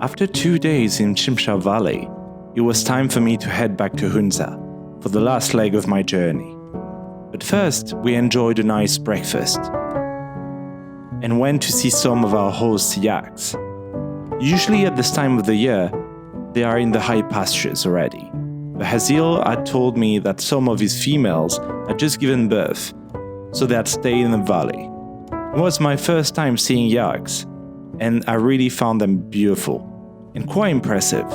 After 2 days in Hunza Valley, it was time for me to head back to Hunza for the last leg of my journey. But first, we enjoyed a nice breakfast and went to see some of our host yaks. Usually at this time of the year, they are in the high pastures already. But Hazil had told me that some of his females had just given birth, so they had stayed in the valley. It was my first time seeing yaks, and I really found them beautiful and quite impressive.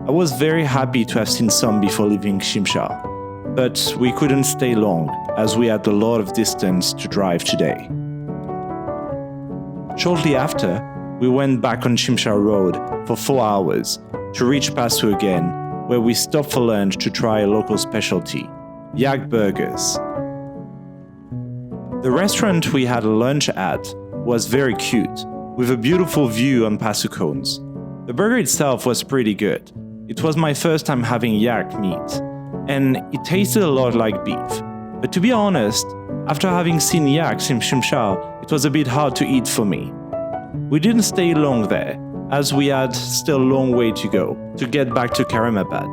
I was very happy to have seen some before leaving Shimsha, but we couldn't stay long as we had a lot of distance to drive today. Shortly after, we went back on Shimsha Road for 4 hours to reach Pasu again, where we stopped for lunch to try a local specialty, YAK Burgers. The restaurant we had lunch at was very cute, with a beautiful view on Pasu cones. The burger itself was pretty good. It was my first time having yak meat, and it tasted a lot like beef. But to be honest, after having seen yaks in Shimsha, it was a bit hard to eat for me. We didn't stay long there, as we had still a long way to go to get back to Karimabad.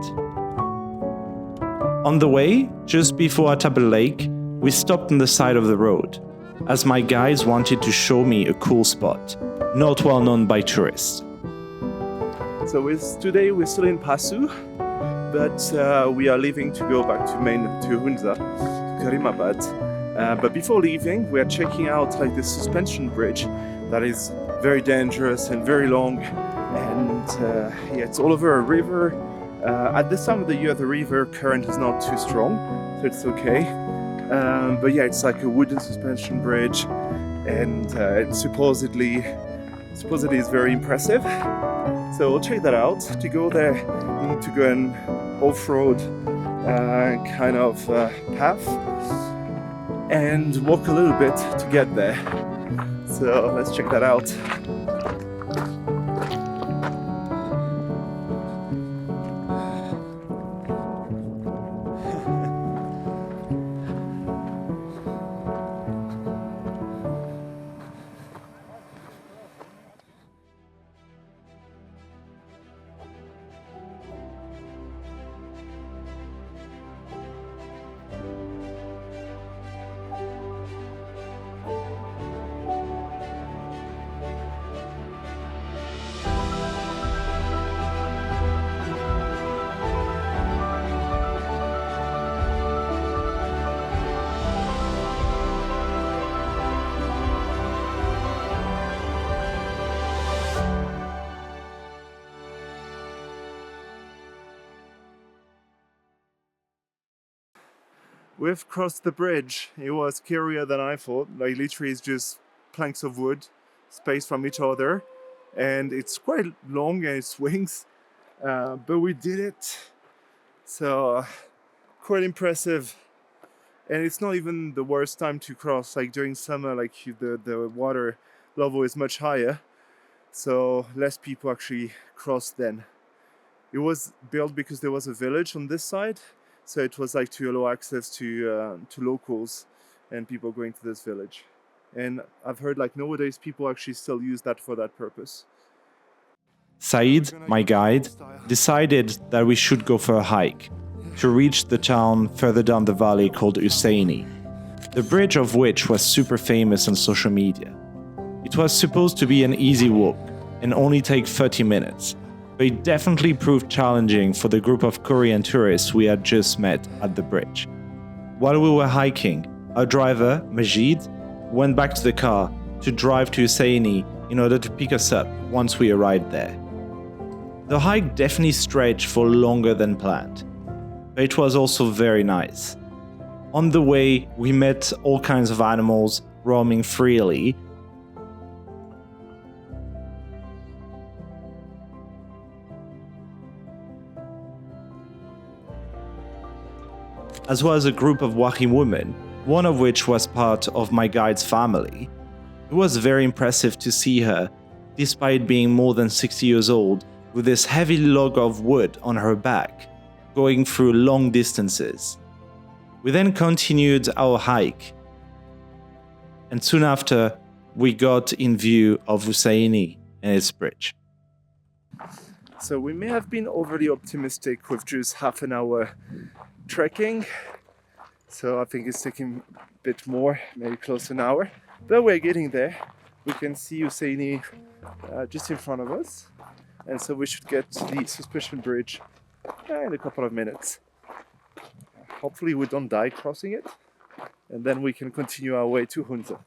On the way, just before Atabal Lake, we stopped on the side of the road, as my guides wanted to show me a cool spot, not well known by tourists. So today we're still in Pasu, but we are leaving to go back to Hunza, to Karimabad. But before leaving, we are checking out like this suspension bridge that is very dangerous and very long, and yeah, it's all over a river. At this time of the year, the river current is not too strong, so it's okay. But yeah, it's like a wooden suspension bridge, and it supposedly is very impressive. So we'll check that out. To go there, you need to go an off-road kind of path and walk a little bit to get there. So let's check that out. We've crossed the bridge. It was scarier than I thought. Like literally it's just planks of wood spaced from each other, and it's quite long and it swings, but we did it. So quite impressive. And it's not even the worst time to cross. Like during summer, like the water level is much higher, so less people actually cross then. It was built because there was a village on this side, so it was like to allow access to locals and people going to this village. And I've heard like nowadays people actually still use that for that purpose. Saeed, my guide, decided that we should go for a hike to reach the town further down the valley called Hussaini, the bridge of which was super famous on social media. It was supposed to be an easy walk and only take 30 minutes, but it definitely proved challenging for the group of Korean tourists we had just met at the bridge. While we were hiking, our driver, Majid, went back to the car to drive to Hussaini in order to pick us up once we arrived there. The hike definitely stretched for longer than planned, but it was also very nice. On the way, we met all kinds of animals roaming freely, as well as a group of Wahi women, one of which was part of my guide's family. It was very impressive to see her, despite being more than 60 years old, with this heavy log of wood on her back, going through long distances. We then continued our hike, and soon after, we got in view of Hussaini and its bridge. So we may have been overly optimistic with just half an hour trekking. So I think it's taking a bit more, maybe close to an hour. But we're getting there. We can see Hussaini just in front of us. And so we should get to the suspension bridge in a couple of minutes. Hopefully we don't die crossing it. And then we can continue our way to Hunza.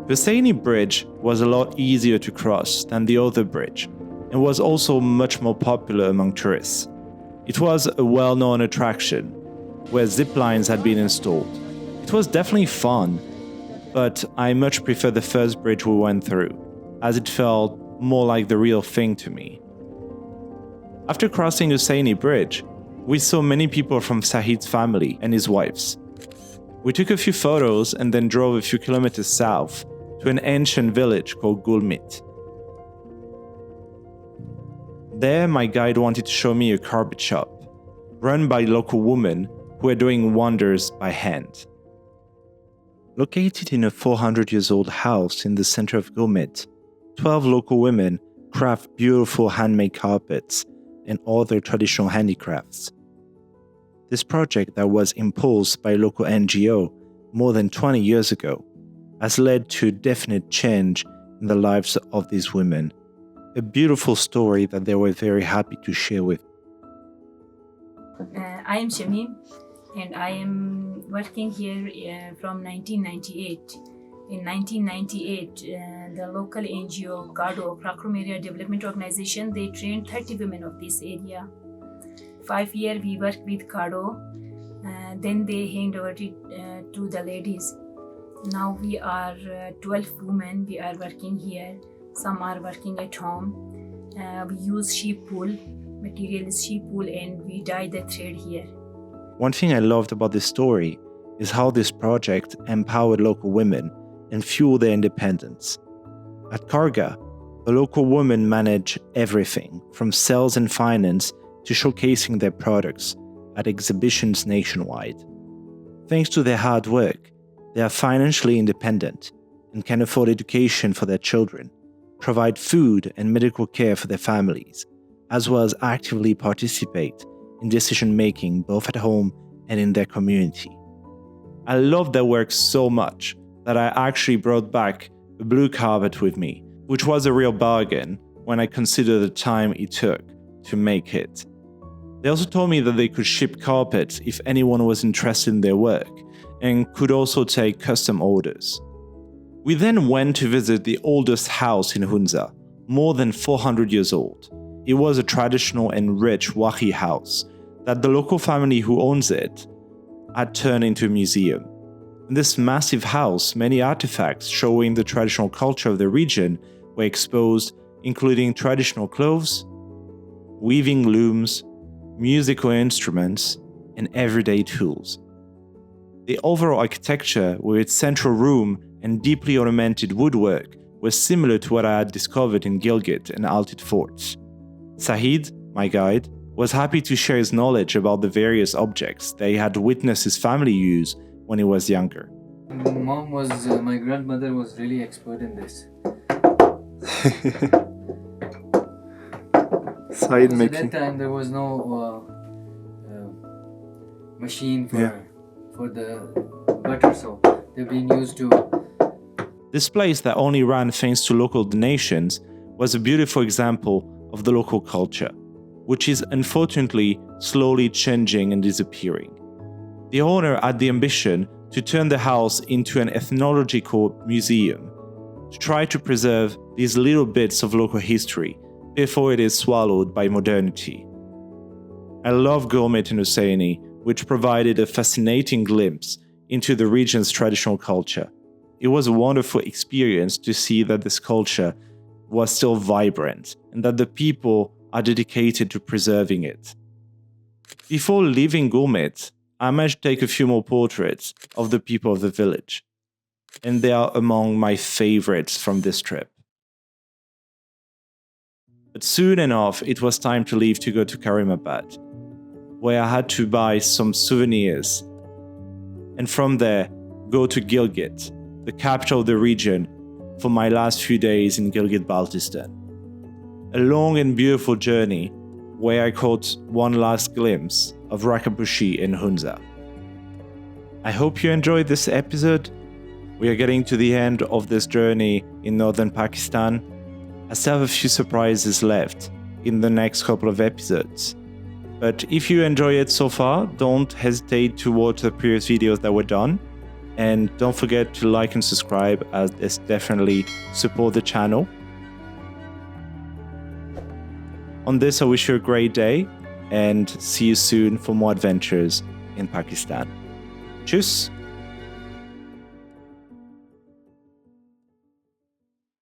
Hussaini Bridge was a lot easier to cross than the other bridge and was also much more popular among tourists. It was a well-known attraction where zip lines had been installed. It was definitely fun, but I much prefer the first bridge we went through, as it felt more like the real thing to me. After crossing Hussaini Bridge, we saw many people from Sahid's family and his wife's. We took a few photos and then drove a few kilometers south to an ancient village called Gulmit. There, my guide wanted to show me a carpet shop, run by local women who were doing wonders by hand. Located in a 400-year-old house in the center of Gulmit, 12 local women craft beautiful handmade carpets and other traditional handicrafts. This project that was impulsed by a local NGO more than 20 years ago has led to definite change in the lives of these women. A beautiful story that they were very happy to share with. I am Shamim and I am working here from 1998. In 1998, the local NGO, CARDO, Krakrum Area Development Organization, they trained 30 women of this area. 5 years we worked with CARDO, then they hand over it to the ladies. Now we are 12 women, we are working here. Some are working at home. We use sheep wool, material is sheep wool, and we dye the thread here. One thing I loved about this story is how this project empowered local women and fueled their independence. At Karga, the local women manage everything from sales and finance to showcasing their products at exhibitions nationwide. Thanks to their hard work, they are financially independent and can afford education for their children, provide food and medical care for their families, as well as actively participate in decision-making both at home and in their community. I love their work so much that I actually brought back a blue carpet with me, which was a real bargain when I consider the time it took to make it. They also told me that they could ship carpets if anyone was interested in their work, and could also take custom orders. We then went to visit the oldest house in Hunza, more than 400 years old. It was a traditional and rich Wahi house that the local family who owns it had turned into a museum. In this massive house, many artifacts showing the traditional culture of the region were exposed, including traditional clothes, weaving looms, musical instruments, and everyday tools. The overall architecture, with its central room and deeply ornamented woodwork, was similar to what I had discovered in Gilgit and Altit forts. Sahid, my guide, was happy to share his knowledge about the various objects that he had witnessed his family use when he was younger. My grandmother was really expert in this. Side At making. that time there was no machine for the butter, so they've been used to. This place that only ran thanks to local donations was a beautiful example of the local culture, which is unfortunately slowly changing and disappearing. The owner had the ambition to turn the house into an ethnological museum, to try to preserve these little bits of local history before it is swallowed by modernity. I love Gulmit and Hussaini, which provided a fascinating glimpse into the region's traditional culture. It was a wonderful experience to see that this culture was still vibrant and that the people are dedicated to preserving it. Before leaving Gulmit, I managed to take a few more portraits of the people of the village, and they are among my favorites from this trip. But soon enough, it was time to leave to go to Karimabad, where I had to buy some souvenirs, and from there, go to Gilgit, the capital of the region, for my last few days in Gilgit-Baltistan. A long and beautiful journey where I caught one last glimpse of Rakaposhi and Hunza. I hope you enjoyed this episode. We are getting to the end of this journey in northern Pakistan. I still have a few surprises left in the next couple of episodes. But if you enjoy it so far, don't hesitate to watch the previous videos that were done. And don't forget to like and subscribe, as this definitely supports the channel. On this, I wish you a great day and see you soon for more adventures in Pakistan. Tschüss!